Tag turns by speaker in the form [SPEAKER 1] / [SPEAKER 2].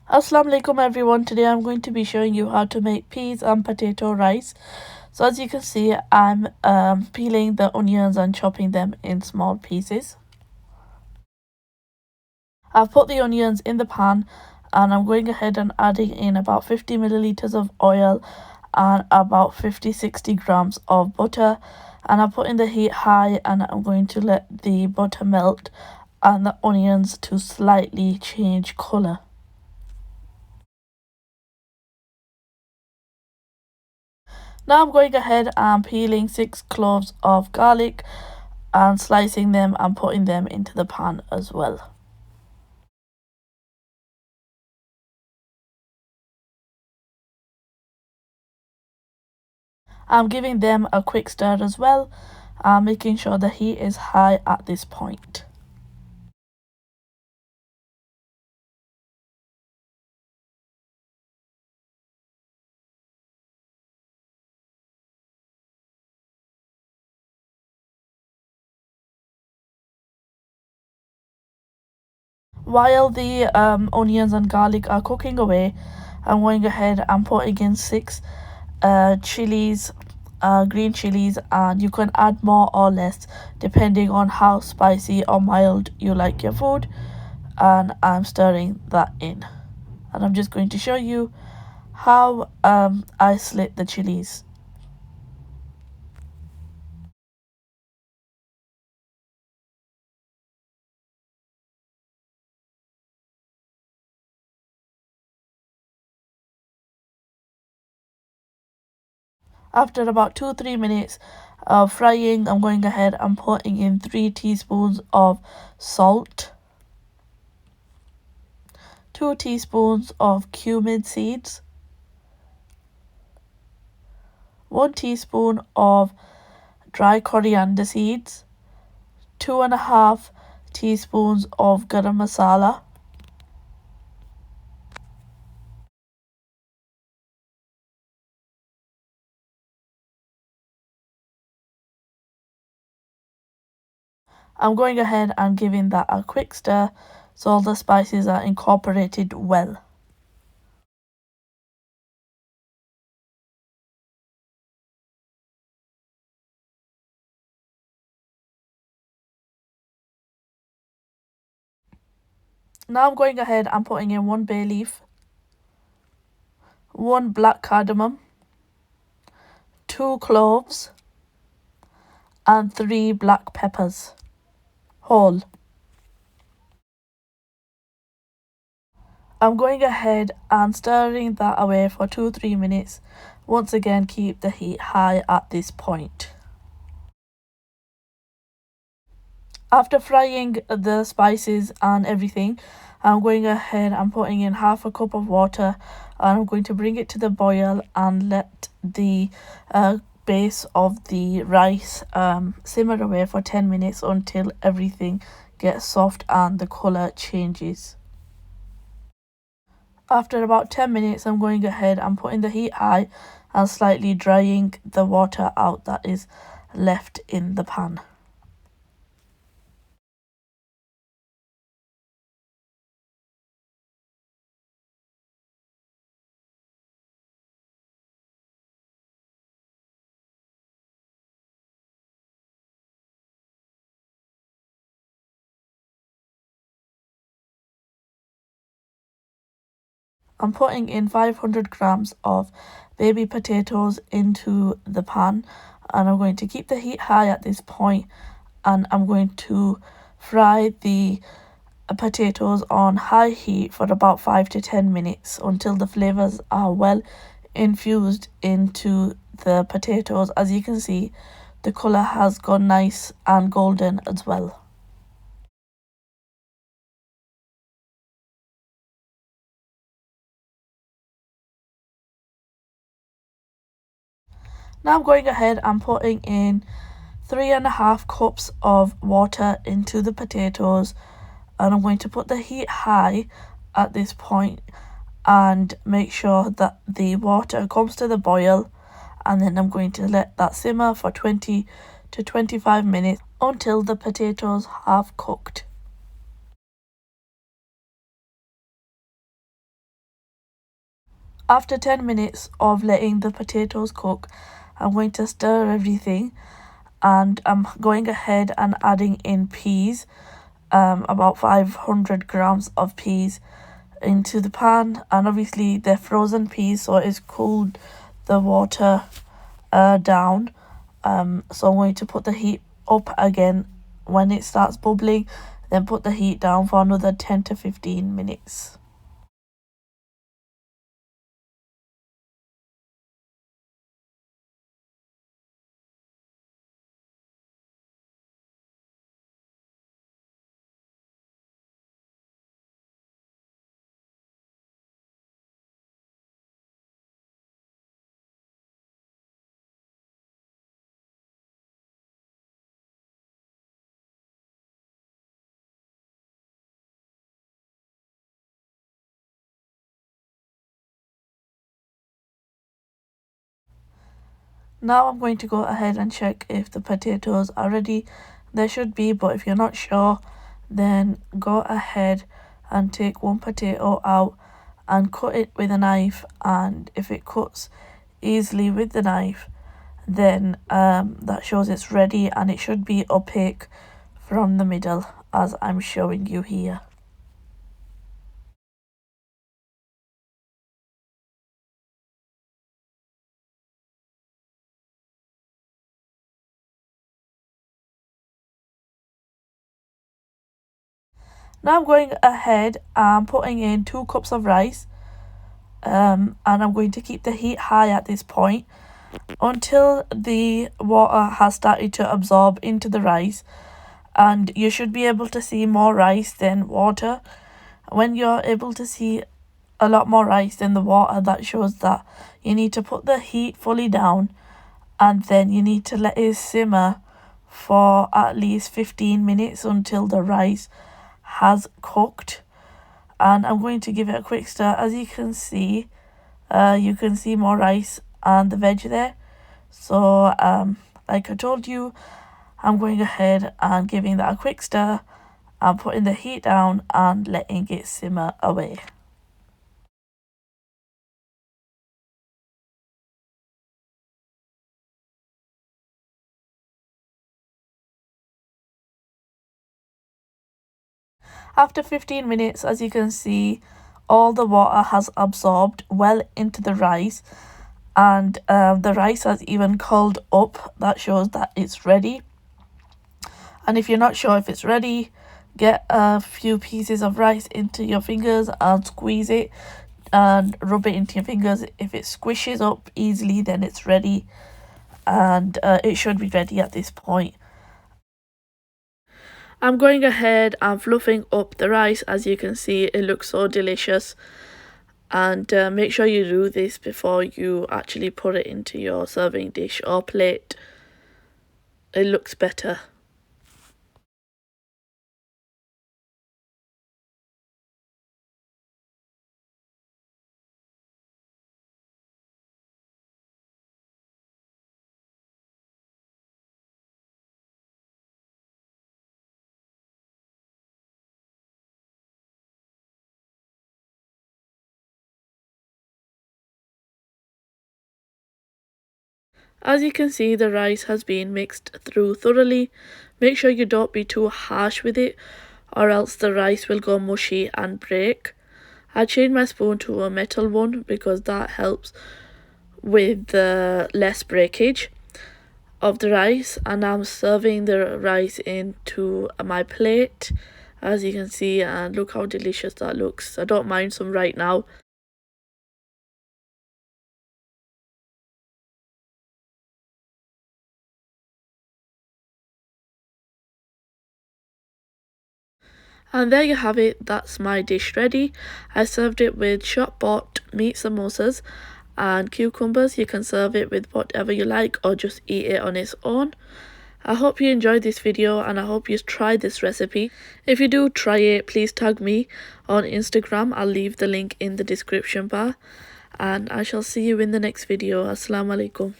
[SPEAKER 1] Assalamu alaikum everyone. Today I'm going to be showing you how to make peas and potato rice. So as you can see, I'm peeling the onions and chopping them in small pieces. I've put the onions in the pan and I'm going ahead and adding in about 50 milliliters of oil and about 50-60 grams of butter, and I put in the heat high and I'm going to let the butter melt and the onions to slightly change colour. Now I'm going ahead and peeling 6 cloves of garlic and slicing them and putting them into the pan as well. I'm giving them a quick stir as well, making sure the heat is high at this point. While the onions and garlic are cooking away, I'm going ahead and putting in 6 chilies, green chilies, and you can add more or less depending on how spicy or mild you like your food. And I'm stirring that in, and I'm just going to show you how I slit the chilies. After about 2-3 minutes of frying, I'm going ahead and putting in 3 teaspoons of salt, 2 teaspoons of cumin seeds, 1 teaspoon of dry coriander seeds, 2.5 teaspoons of garam masala, I'm going ahead and giving that a quick stir so all the spices are incorporated well. Now I'm going ahead and putting in 1 bay leaf, 1 black cardamom, 2 cloves, and 3 black peppers, whole. I'm going ahead and stirring that away for 2-3 minutes. Once again, keep the heat high at this point. After frying the spices and everything, I'm going ahead and putting in half a cup of water, and I'm going to bring it to the boil and let the base of the rice simmer away for 10 minutes until everything gets soft and the colour changes. After about 10 minutes, I'm going ahead and putting the heat high and slightly drying the water out that is left in the pan. I'm putting in 500 grams of baby potatoes into the pan, and I'm going to keep the heat high at this point, and I'm going to fry the potatoes on high heat for about 5 to 10 minutes until the flavors are well infused into the potatoes. As you can see, the color has gone nice and golden as well. Now I'm going ahead and putting in 3.5 cups of water into the potatoes, and I'm going to put the heat high at this point and make sure that the water comes to the boil, and then I'm going to let that simmer for 20 to 25 minutes until the potatoes have cooked. After 10 minutes of letting the potatoes cook, I'm going to stir everything, and I'm going ahead and adding in peas, about 500 grams of peas into the pan. And obviously they're frozen peas, so it's cooled the water down. So I'm going to put the heat up again when it starts bubbling, then put the heat down for another 10 to 15 minutes. Now I'm going to go ahead and check if the potatoes are ready. They should be, but if you're not sure, then go ahead and take one potato out and cut it with a knife, and if it cuts easily with the knife, then that shows it's ready, and it should be opaque from the middle as I'm showing you here. Now I'm going ahead and putting in 2 cups of rice, and I'm going to keep the heat high at this point until the water has started to absorb into the rice, and you should be able to see more rice than water. When you're able to see a lot more rice than the water, that shows that you need to put the heat fully down, and then you need to let it simmer for at least 15 minutes until the rice has cooked. And I'm going to give it a quick stir. As you can see more rice and the veg there. So like I told you, I'm going ahead and giving that a quick stir and putting the heat down and letting it simmer away. After 15 minutes, as you can see, all the water has absorbed well into the rice, and the rice has even curled up. That shows that it's ready. And if you're not sure if it's ready, get a few pieces of rice into your fingers and squeeze it and rub it into your fingers. If it squishes up easily, then it's ready, and it should be ready at this point. I'm going ahead and fluffing up the rice. As you can see, it looks so delicious, and make sure you do this before you actually put it into your serving dish or plate. It looks better. As you can see, the rice has been mixed through thoroughly. Make sure you don't be too harsh with it, or else the rice will go mushy and break. I changed my spoon to a metal one because that helps with the less breakage of the rice. And I'm serving the rice into my plate, as you can see, and look how delicious that looks. I don't mind some right now. And there you have it, that's my dish ready. I served it with shop bought meat samosas and cucumbers. You can serve it with whatever you like or just eat it on its own. I hope you enjoyed this video, and I hope you try this recipe. If you do try it, please tag me on Instagram. I'll leave the link in the description bar, and I shall see you in the next video. Assalamu alaikum.